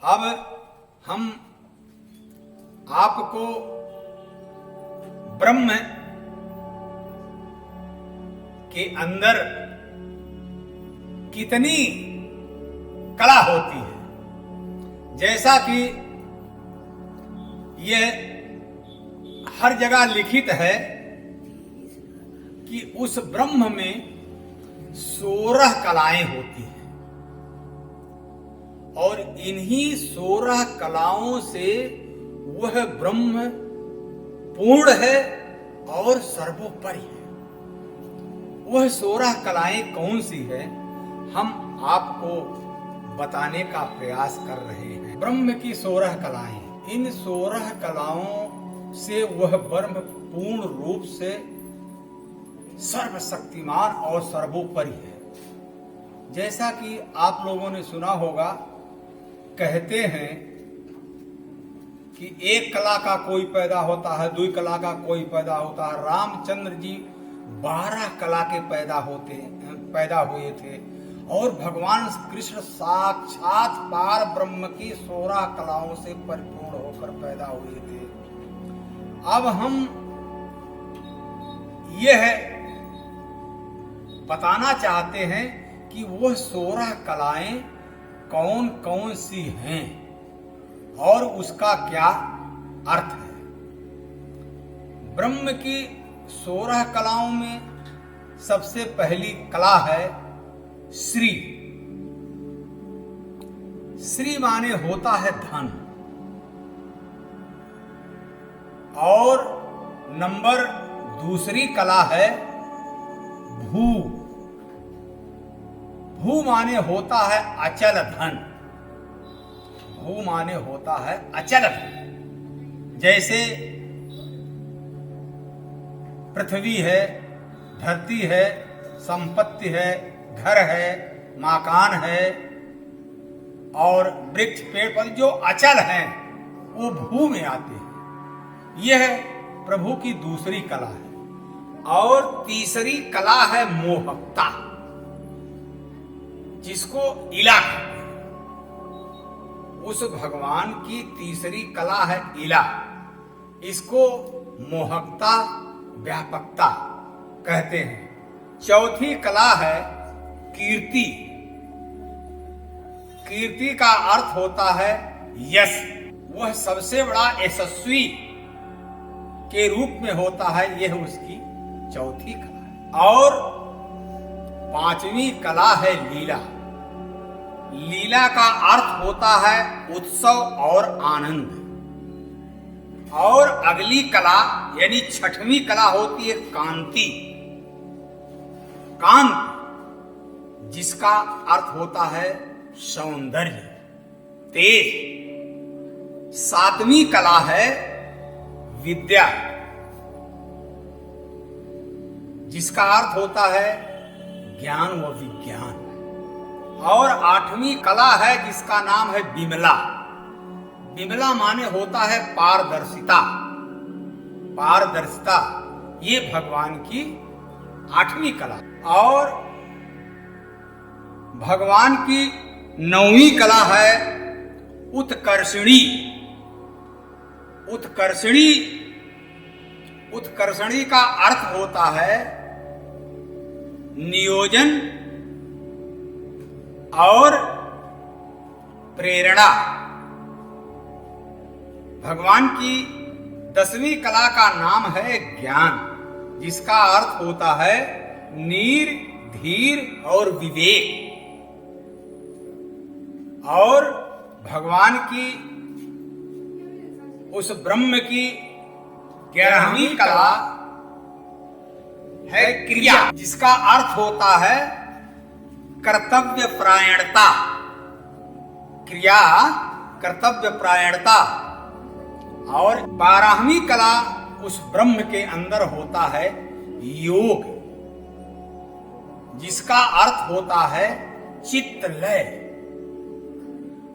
अब हम आपको ब्रह्म के अंदर कितनी कला होती है, जैसा कि यह हर जगह लिखित है कि उस ब्रह्म में 16 कलाएं होती हैं और इन्हीं 16 कलाओं से वह ब्रह्म पूर्ण है और सर्वोपरि है। वह 16 कलाएं कौन सी है, हम आपको बताने का प्रयास कर रहे हैं। ब्रह्म की 16 कलाएं, इन 16 कलाओं से वह ब्रह्म पूर्ण रूप से सर्वशक्तिमान और सर्वोपरि है। जैसा कि आप लोगों ने सुना होगा, कहते हैं कि एक कला का कोई पैदा होता है, 2 कला का कोई पैदा होता है। रामचंद्र जी 12 कला के पैदा हुए थे और भगवान कृष्ण साक्षात पार ब्रह्म की 16 कलाओं से परिपूर्ण होकर पैदा हुए थे। अब हम यह बताना चाहते हैं कि वह 16 कलाएं कौन कौन सी हैं और उसका क्या अर्थ है। ब्रह्म की 16 कलाओं में सबसे पहली कला है श्री। श्री माने होता है धन, और नंबर दूसरी कला है भू। भू माने होता है अचल धन। भू माने होता है अचल धन। जैसे पृथ्वी है, धरती है, संपत्ति है, घर है, मकान है और वृक्ष पेड़ पौधे जो अचल हैं वो भू में आते हैं। यह प्रभु की दूसरी कला है। और तीसरी कला है मोहकता, जिसको इला कहते हैं। उस भगवान की तीसरी कला है इला। इसको मोहकता, व्यापकता कहते हैं। चौथी कला है कीर्ति। कीर्ति का अर्थ होता है यश। वह सबसे बड़ा यशस्वी के रूप में होता है, यह उसकी चौथी कला है। और 5वीं कला है लीला। लीला का अर्थ होता है उत्सव और आनंद। और अगली कला यानी 6वीं कला होती है कांति। कांति, जिसका अर्थ होता है सौंदर्य, तेज। 7वीं कला है विद्या, जिसका अर्थ होता है ज्ञान व विज्ञान। और 8वीं कला है जिसका नाम है विमला। विमला माने होता है पारदर्शिता। पारदर्शिता ये भगवान की 8वीं कला। और भगवान की 9वीं कला है उत्कर्षणी। उत्कर्षणी, उत्कर्षणी का अर्थ होता है नियोजन और प्रेरणा। भगवान की 10वीं कला का नाम है ज्ञान, जिसका अर्थ होता है नीर, धीर और विवेक। और भगवान की उस ब्रह्म की 11वीं कला है क्रिया, जिसका अर्थ होता है कर्तव्य परायणता। क्रिया, कर्तव्य परायणता। और 12वीं कला उस ब्रह्म के अंदर होता है योग, जिसका अर्थ होता है चित्त लय।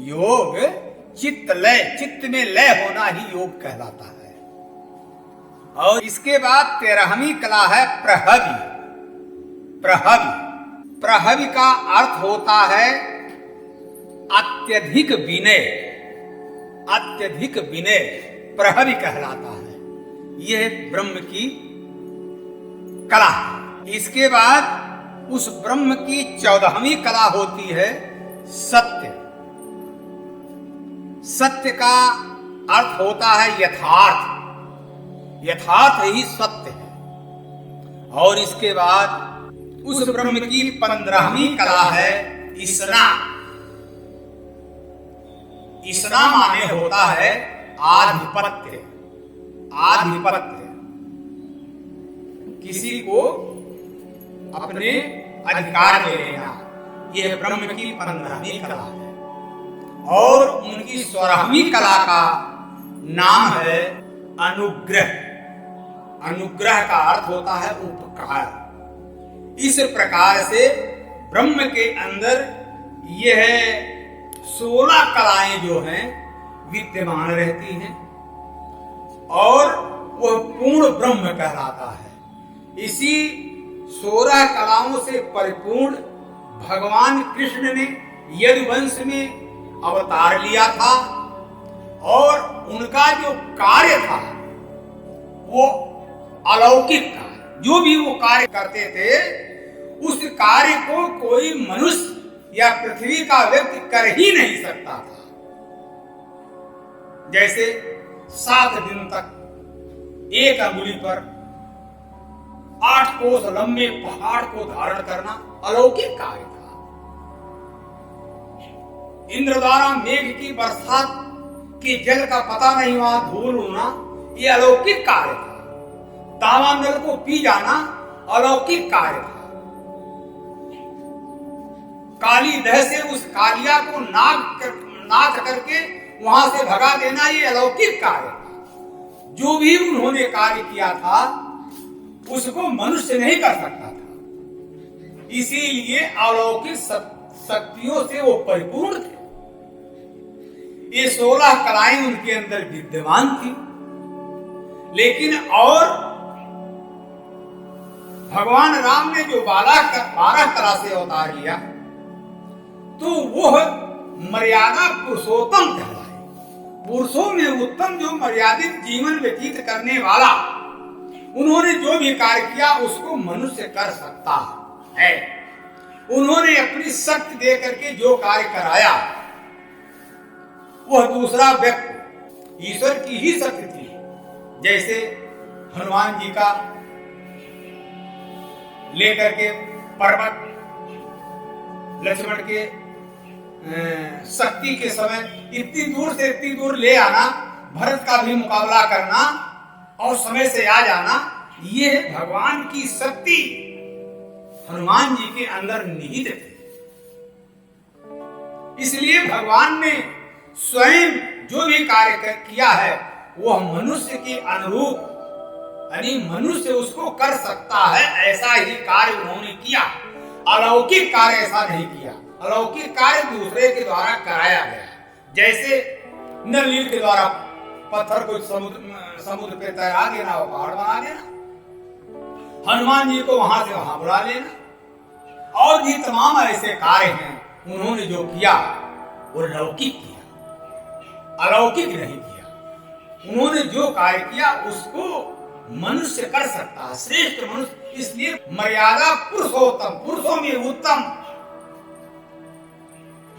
योग चित्त लय, चित्त में लय होना ही योग कहलाता है। और इसके बाद 13वीं कला है प्रहवी। प्रहवी, प्रहवी का अर्थ होता है अत्यधिक विनय। अत्यधिक विनय प्रहरी कहलाता है। यह ब्रह्म की कला है। इसके बाद उस ब्रह्म की 14वीं कला होती है सत्य। सत्य का अर्थ होता है यथार्थ। यथार्थ ही सत्य है। और इसके बाद उस ब्रह्म की 15वीं कला है ईसना। ईसना माने होता है आधिपत्य। आधिपत्य किसी को अपने अधिकार में लेना, यह ब्रह्म की 15वीं कला है। और उनकी 16वीं कला का नाम है अनुग्रह। अनुग्रह का अर्थ होता है उपकार। इस प्रकार से ब्रह्म के अंदर यह 16 कलाएं जो हैं विद्यमान रहती हैं और वह पूर्ण ब्रह्म कहलाता है। इसी 16 कलाओं से परिपूर्ण भगवान कृष्ण ने यदुवंश में अवतार लिया था और उनका जो कार्य था वो अलौकिक था। जो भी वो कार्य करते थे उस कार्य को कोई मनुष्य या पृथ्वी का व्यक्ति कर ही नहीं सकता था। जैसे 7 दिन तक एक अंगुली पर 8 कोस लंबे पहाड़ को धारण करना अलौकिक कार्य था। इंद्र द्वारा मेघ की बरसात के जल का पता नहीं वहां धूल उड़ना, यह अलौकिक कार्य था। दावानल को पी जाना अलौकिक कार्य था। काली दह से उस कालिया को नाक करके वहां से भगा देना, ये अलौकिक कार्य था। जो भी उन्होंने कार्य किया था उसको मनुष्य नहीं कर सकता था। इसीलिए अलौकिक शक्तियों से वो परिपूर्ण थे। ये 16 कलाएं उनके अंदर विद्यमान थी। लेकिन और भगवान राम ने जो 12 कला से अवतार लिया तो वह मर्यादा पुरुषोत्तम कहलाए। पुरुषों में उत्तम, जो मर्यादित जीवन व्यतीत करने वाला, उन्होंने जो भी कार्य किया उसको मनुष्य कर सकता है। उन्होंने अपनी शक्ति दे करके जो कार्य कराया वह दूसरा व्यक्ति ईश्वर की ही शक्ति थी। जैसे हनुमान जी का लेकर के पर्वत लक्ष्मण के शक्ति के समय इतनी दूर से इतनी दूर ले आना, भरत का भी मुकाबला करना और समय से आ जाना, ये भगवान की शक्ति हनुमान जी के अंदर निहित थी। इसलिए भगवान ने स्वयं जो भी कार्य किया है वह मनुष्य के अनुरूप, यानी मनुष्य उसको कर सकता है, ऐसा ही कार्य उन्होंने किया। अलौकिक कार्य ऐसा नहीं किया। अलौकिक कार्य दूसरे के द्वारा कराया गया। जैसे नलनील के द्वारा पत्थर को समुद्र पे तैरा देना, वो पहाड़ बना देना, हनुमान जी को वहां से वहां बुला लेना, और भी तमाम ऐसे कार्य हैं उन्होंने जो किया वो लौकिक किया, अलौकिक नहीं किया। उन्होंने जो कार्य किया उसको मनुष्य कर सकता है, श्रेष्ठ मनुष्य। इसलिए मर्यादा पुरुषोत्तम, पुरुषों में उत्तम,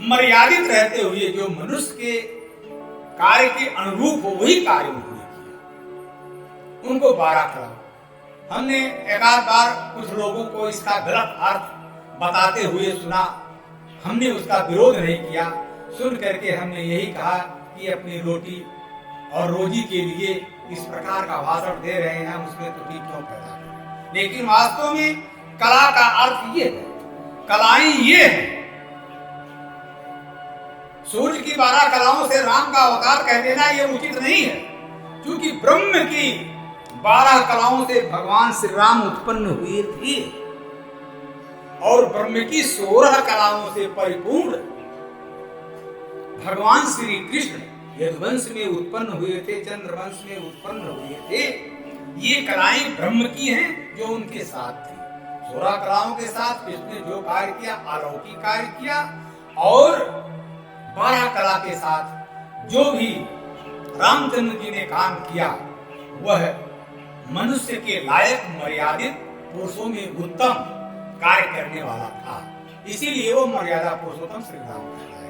मर्यादित रहते हुए जो मनुष्य के कार्य के अनुरूप हो वही कार्य उन्होंने किया। उनको 12 कला। हमने एक आध बार कुछ लोगों को इसका गलत अर्थ बताते हुए सुना, हमने उसका विरोध नहीं किया। सुन करके हमने यही कहा कि अपनी रोटी और रोजी के लिए इस प्रकार का भाषण दे रहे हैं, उसमें त्रुटि क्यों पैदा करें। लेकिन वास्तव में कला का अर्थ ये है, कलाएं ये है। सूर्य की 12 कलाओं से राम का अवतार कह देना ये उचित नहीं है, क्योंकि ब्रह्म की 12 कलाओं से भगवान श्री राम उत्पन्न हुए थे और ब्रह्म की 16 कलाओं से परिपूर्ण भगवान श्री कृष्ण यदुवंश में उत्पन्न हुए थे, चंद्रवंश में उत्पन्न हुए थे। ये कलाएं ब्रह्म की हैं जो उनके साथ थी। 16 कलाओं के साथ कृष्ण ने जो कार्य किया, अलौकिक कार्य किया, और 12 कला के साथ जो भी रामचंद्र जी ने काम किया वह मनुष्य के लायक मर्यादित पुरुषों में उत्तम कार्य करने वाला था, इसीलिए वो मर्यादा पुरुषोत्तम श्री राम कहलाए।